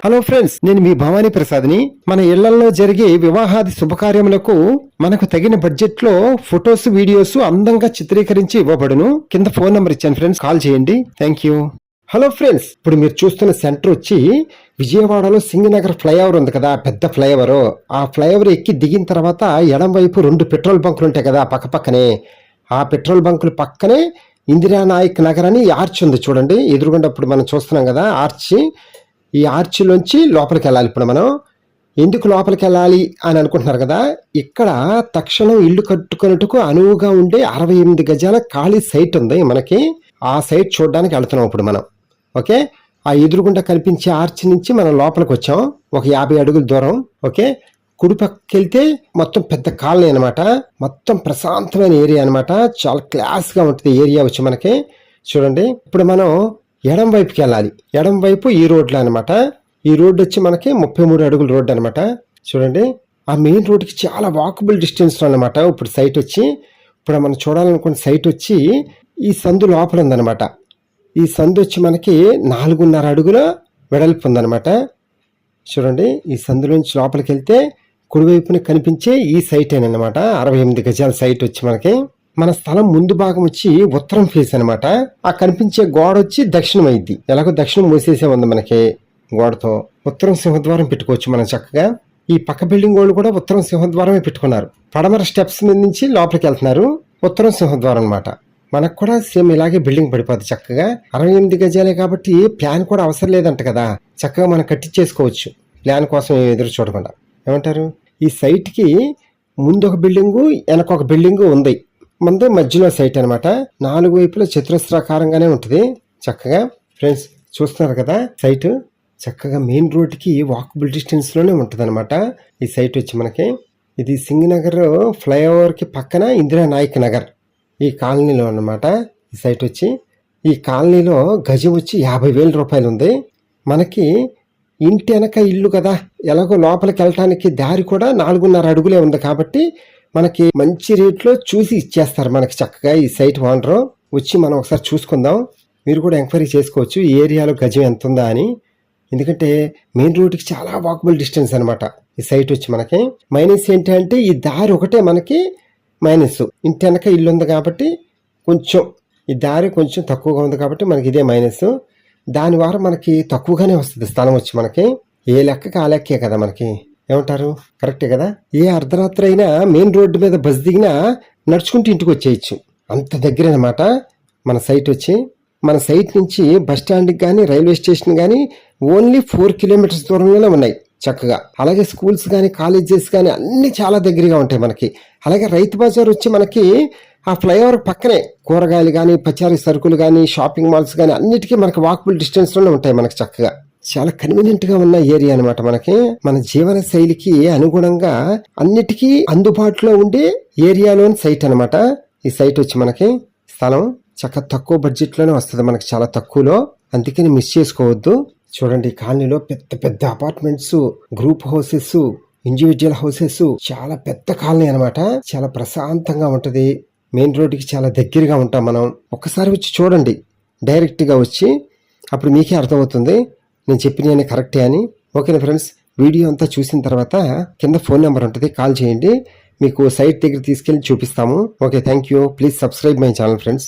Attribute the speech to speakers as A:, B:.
A: Hello friends, నేను మీ భవానీ ప్రసాద్ని. మన ఇళ్లలో జరిగే వివాహాది శుభకార్యములకు మనకు తగిన బడ్జెట్ లో ఫొటోస్, వీడియోస్ అందంగా చిత్రీకరించి ఇవ్వబడును. కింద ఫోన్ నంబర్ ఇచ్చాను ఫ్రెండ్స్, కాల్ చేయండి. Thank you. హలో ఫ్రెండ్స్, ఇప్పుడు మీరు చూస్తున్న సెంటర్ వచ్చి విజయవాడలో సింగనగర్ ఫ్లైఓవర్ ఉంది కదా, పెద్ద ఫ్లైఓవర్. ఆ ఫ్లైఓవర్ ఎక్కి దిగిన తర్వాత ఎడం వైపు 2 పెట్రోల్ బంకులు ఉంటాయి కదా పక్క పక్కనే. ఆ పెట్రోల్ బంకులు పక్కనే ఇందిరానాయక్ నగర్ అని ఆర్చ్ ఉంది చూడండి, ఎదురుగుండా ఇప్పుడు మనం చూస్తున్నాం కదా ఆర్చ్. ఈ ఆర్చిలోంచి లోపలికి వెళ్ళాలి. ఇప్పుడు మనం ఎందుకు లోపలికి వెళ్ళాలి అని అనుకుంటున్నారు కదా, ఇక్కడ తక్షణం ఇల్లు కట్టుకున్నట్టుకు అనువుగా ఉండే 68 గజాల ఖాళీ సైట్ ఉంది మనకి. ఆ సైట్ చూడడానికి వెళ్తున్నాం ఇప్పుడు మనం. ఓకే, ఆ ఎదురుగుండా కనిపించే ఆర్చ్ నుంచి మనం లోపలికి వచ్చాం, ఒక 50 అడుగుల దూరం. ఓకే, కుడి పక్కకి వెళ్తే మొత్తం పెద్ద కాలనీ అనమాట, మొత్తం ప్రశాంతమైన ఏరియా అనమాట. చాలా క్లాస్గా ఉంటుంది ఏరియా వచ్చి మనకి. చూడండి, ఇప్పుడు మనం ఎడం వైపుకి వెళ్ళాలి. ఎడం వైపు ఈ రోడ్లో అనమాట. ఈ రోడ్డు వచ్చి మనకి 33 అడుగుల రోడ్డు అనమాట. చూడండి, ఆ మెయిన్ రోడ్డుకి చాలా వాకబుల్ డిస్టెన్స్లో అనమాట ఇప్పుడు సైట్ వచ్చి. ఇప్పుడు మనం చూడాలనుకున్న సైట్ వచ్చి ఈ సందు లోపల ఉందనమాట. ఈ సందు వచ్చి మనకి 4.5 అడుగుల వెడల్పు ఉందనమాట. చూడండి, ఈ సందులోంచి లోపలికి వెళ్తే కుడివైపున కనిపించే ఈ సైట్ అనమాట. 68 గజాల సైట్ వచ్చి మనకి. మన స్థలం ముందు భాగం వచ్చి ఉత్తరం ఫేస్ అనమాట. ఆ కనిపించే గోడ వచ్చి దక్షిణం అయింది. ఎలాగో దక్షిణం మూసేసే ఉంది మనకి గోడతో. ఉత్తరం సింహద్వారం పెట్టుకోవచ్చు మనం చక్కగా. ఈ పక్క బిల్డింగ్ వాళ్ళు కూడా ఉత్తరం సింహద్వారమే పెట్టుకున్నారు. పడమర స్టెప్స్ మీద నుంచి లోపలికి వెళ్తున్నారు, ఉత్తరం సింహద్వారం అనమాట. మనకు కూడా సేమ్ ఇలాగే బిల్డింగ్ పడిపోద్ది చక్కగా. 68 గజాలే కాబట్టి ప్లాన్ కూడా అవసరం లేదంట కదా, చక్కగా మనం కట్టించేసుకోవచ్చు ప్లాన్ కోసం ఎదురు చూడకుండా. ఏమంటారు? ఈ సైట్కి ముందు ఒక బిల్డింగు, వెనక ఒక బిల్డింగు ఉంది. ముందు మధ్యలో సైట్ అనమాట. 4 వైపులా చతురస్రాకారంగానే ఉంటుంది చక్కగా. ఫ్రెండ్స్ చూస్తున్నారు కదా సైట్, చక్కగా మెయిన్ రోడ్కి వాకబుల్ డిస్టెన్స్ లోనే ఉంటుంది అనమాట ఈ సైట్ వచ్చి మనకి. ఇది సింగనగర్ ఫ్లైఓవర్ కి పక్కన ఇందిరానాయక్ నగర్ ఈ కాలనీలో అనమాట ఈ సైట్ వచ్చి. ఈ కాలనీలో గజం వచ్చి 50,000 రూపాయలు ఉంది మనకి. ఇంటి వెనక ఇల్లు కదా, ఎలాగో లోపలికి వెళ్ళటానికి దారి కూడా 4.5 అడుగులే ఉంది కాబట్టి మనకి మంచి రేట్లో చూసి ఇచ్చేస్తారు మనకి చక్కగా ఈ సైట్ ఓనరు. వచ్చి మనం ఒకసారి చూసుకుందాం. మీరు కూడా ఎంక్వైరీ చేసుకోవచ్చు ఈ ఏరియాలో గజం ఎంత ఉందా అని. ఎందుకంటే మెయిన్ రోడ్కి చాలా వాకబుల్ డిస్టెన్స్ అనమాట ఈ సైట్ వచ్చి మనకి. మైనస్ ఏంటంటే ఈ దారి ఒకటే మనకి మైనస్. ఇంటి వెనక ఇల్లు ఉంది కాబట్టి కొంచెం ఈ దారి కొంచెం తక్కువగా ఉంది కాబట్టి మనకి ఇదే మైనస్. దాని ద్వారా మనకి తక్కువగానే వస్తుంది స్థలం వచ్చి మనకి. ఏ లెక్కకి ఆ లెక్కే కదా మనకి. ఏమంటారు? కరెక్టే కదా. ఏ అర్ధరాత్రి అయినా మెయిన్ రోడ్డు మీద బస్ దిగినా నడుచుకుంటూ ఇంటికి వచ్చేయచ్చు, అంత దగ్గర అనమాట మన సైట్ వచ్చి. మన సైట్ నుంచి బస్ స్టాండ్కి కానీ రైల్వే స్టేషన్ కానీ ఓన్లీ 4 కిలోమీటర్స్ దూరంలోనే ఉన్నాయి చక్కగా. అలాగే స్కూల్స్ కానీ కాలేజెస్ కానీ అన్ని చాలా దగ్గరగా ఉంటాయి మనకి. అలాగే రైతు బజార్ వచ్చి మనకి ఆ ఫ్లైఓవర్ పక్కనే కూరగాయలు కానీ పచారీ సరుకులు కానీ షాపింగ్ మాల్స్ కానీ అన్నిటికీ మనకి వాకబుల్ డిస్టెన్స్లోనే ఉంటాయి మనకి చక్కగా. చాలా కన్వీనియంట్ గా ఉన్న ఏరియా అనమాట మనకి. మన జీవన శైలికి అనుగుణంగా అన్నిటికీ అందుబాటులో ఉండే ఏరియాలోని సైట్ అనమాట ఈ సైట్ వచ్చి మనకి. స్థలం చక్కగా తక్కువ బడ్జెట్ లోనే వస్తుంది మనకి, చాలా తక్కువలో. అందుకని మిస్ చేసుకోవద్దు. చూడండి, కాలనీలో పెద్ద పెద్ద apartments, group houses, individual houses, చాలా పెద్ద కాలనీ అనమాట. చాలా ప్రశాంతంగా ఉంటది. మెయిన్ రోడ్డుకి చాలా దగ్గరగా ఉంటాం మనం. ఒక్కసారి వచ్చి చూడండి డైరెక్ట్ గా వచ్చి, అప్పుడు మీకే అర్థమవుతుంది నేను చెప్పిన కరెక్టే అని. ఓకేనా ఫ్రెండ్స్, వీడియో అంతా చూసిన తర్వాత కింద ఫోన్ నెంబర్ ఉంటుంది, కాల్ చేయండి. మీకు సైట్ దగ్గర తీసుకెళ్ళి చూపిస్తాము. Okay, thank you. Please subscribe my channel friends.